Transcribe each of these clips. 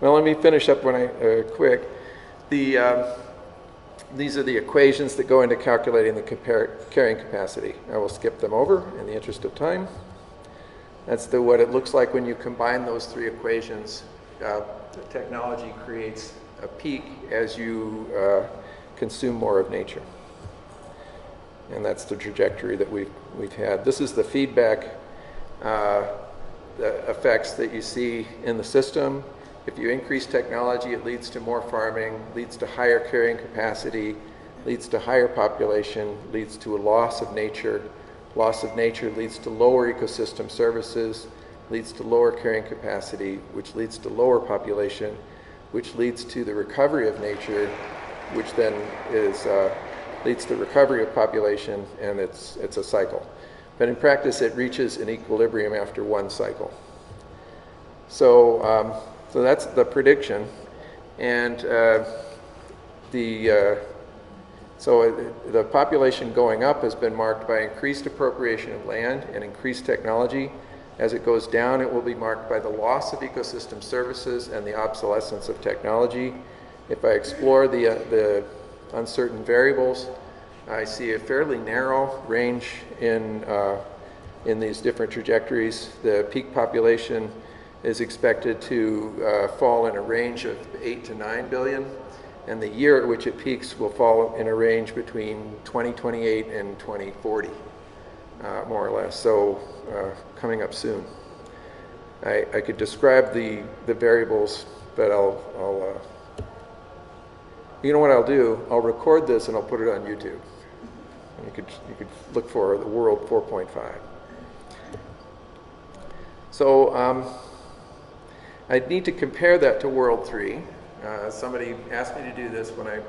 Well, let me finish up when quick. These are the equations that go into calculating the carrying capacity. I will skip them over in the interest of time. That's what it looks like when you combine those three equations. The technology creates a peak as you consume more of nature. And that's the trajectory that we've had. This is the feedback the effects that you see in the system. If you increase technology, it leads to more farming, leads to higher carrying capacity, leads to higher population, leads to a loss of nature. Loss of nature leads to lower ecosystem services, leads to lower carrying capacity, which leads to lower population, which leads to the recovery of nature, which then leads to recovery of population, and it's a cycle. But in practice, it reaches an equilibrium after one cycle. So that's the prediction, and so the population going up has been marked by increased appropriation of land and increased technology. As it goes down, it will be marked by the loss of ecosystem services and the obsolescence of technology. If I explore the uncertain variables, I see a fairly narrow range in these different trajectories. The peak population is expected to fall in a range of 8 to 9 billion, and the year at which it peaks will fall in a range between 2028 and 2040, more or less, so coming up soon. I could describe the variables, but you know what I'll do? I'll record this and I'll put it on YouTube. You could look for the World 4.5. So I need to compare that to World 3. Somebody asked me to do this when I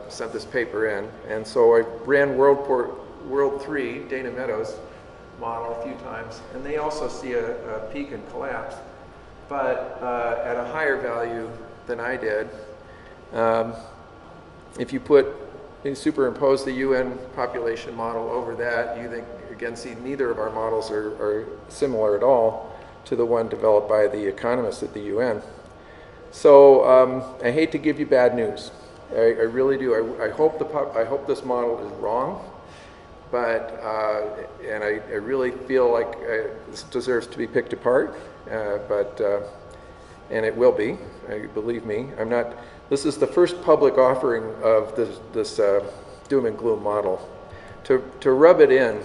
sent this paper in, and so I ran World 3, Dana Meadows' model, a few times, and they also see a peak and collapse, but at a higher value than I did. If you superimpose the UN population model over that, you see neither of our models are similar at all to the one developed by the economists at the UN. So I hate to give you bad news. I really do. I hope this model is wrong, but and I really feel like this deserves to be picked apart, and it will be. Believe me. This is the first public offering of this doom and gloom model. To rub it in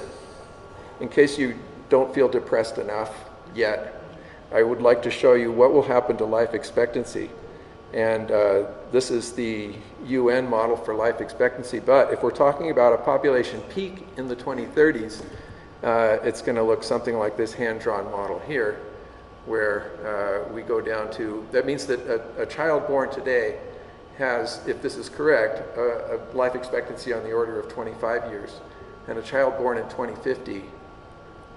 case you don't feel depressed enough yet, I would like to show you what will happen to life expectancy. And this is the UN model for life expectancy. But if we're talking about a population peak in the 2030s, it's going to look something like this hand-drawn model here, where we go down to, that means that a child born today has, if this is correct, a life expectancy on the order of 25 years. And a child born in 2050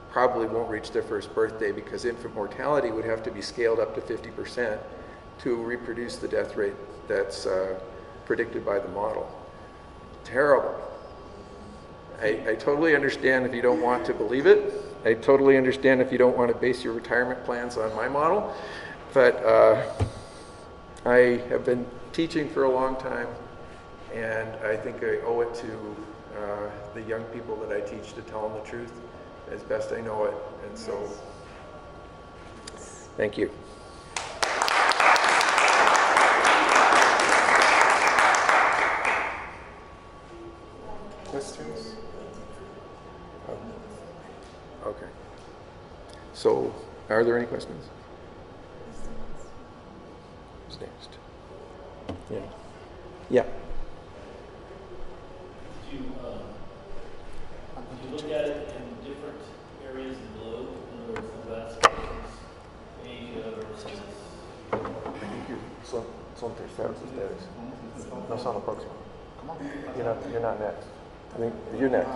probably won't reach their first birthday, because infant mortality would have to be scaled up to 50% to reproduce the death rate that's predicted by the model. Terrible. I totally understand if you don't want to believe it. I totally understand if you don't want to base your retirement plans on my model. But I have been teaching for a long time, and I think I owe it to the young people that I teach to tell them the truth as best I know it. And so, thank you. Questions? Okay. So, are there any questions? Who's next? Yeah. Yeah. Did you look at it in different areas of the globe? In other words, the West versus Asia versus... I think son terceros ustedes. No son los próximos. You're not next. I think you're next.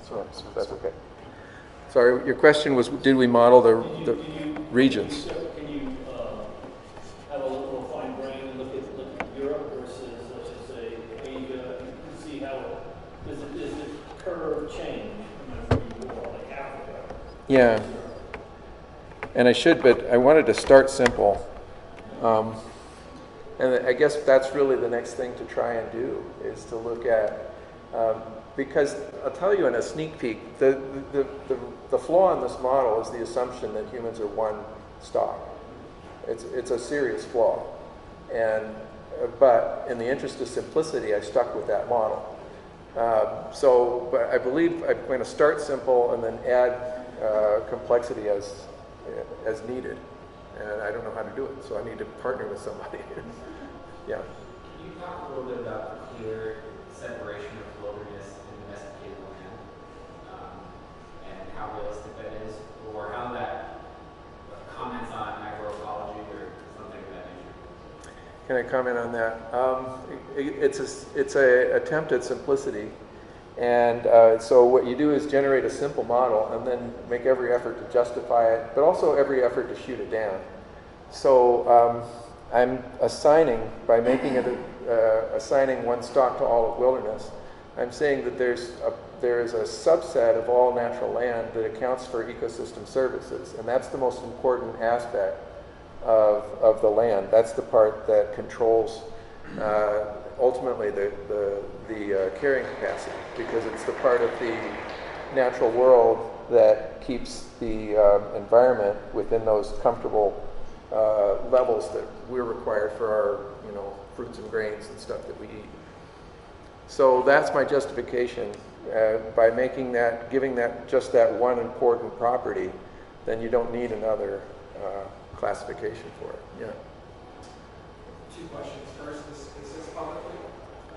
So that's okay. Sorry, your question was, did we model the regions? Can you have a little more fine grain and look at Europe versus, let's just say, Asia, and see how does the curve change where you are, like Africa? Yeah. And I should, but I wanted to start simple. And I guess that's really the next thing to try and do, is to look at, because I'll tell you in a sneak peek, the flaw in this model is the assumption that humans are one stock. It's a serious flaw. But in the interest of simplicity, I stuck with that model. But I believe I'm going to start simple and then add complexity as needed. And I don't know how to do it, so I need to partner with somebody. Yeah. Can you talk a little bit about the clear separation of wilderness and domesticated land, and how realistic that is, or how that comments on agroecology or something of that nature? Can I comment on that? It's a attempt at simplicity, and so what you do is generate a simple model and then make every effort to justify it, but also every effort to shoot it down. So I'm assigning, by making it assigning one stock to all of wilderness, I'm saying that there is a subset of all natural land that accounts for ecosystem services, and that's the most important aspect of the land. That's the part that controls ultimately the carrying capacity, because it's the part of the natural world that keeps the environment within those comfortable levels that we're required for our, fruits and grains and stuff that we eat. So that's my justification. By making that, giving that just that one important property, then you don't need another classification for it. Yeah. Two questions. First, is this publicly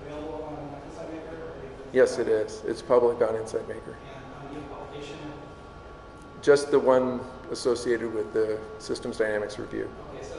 available on Insight Maker? Yes, it is. It's public on Insight Maker. And the publication? Just the one associated with the Systems Dynamics review. Okay, so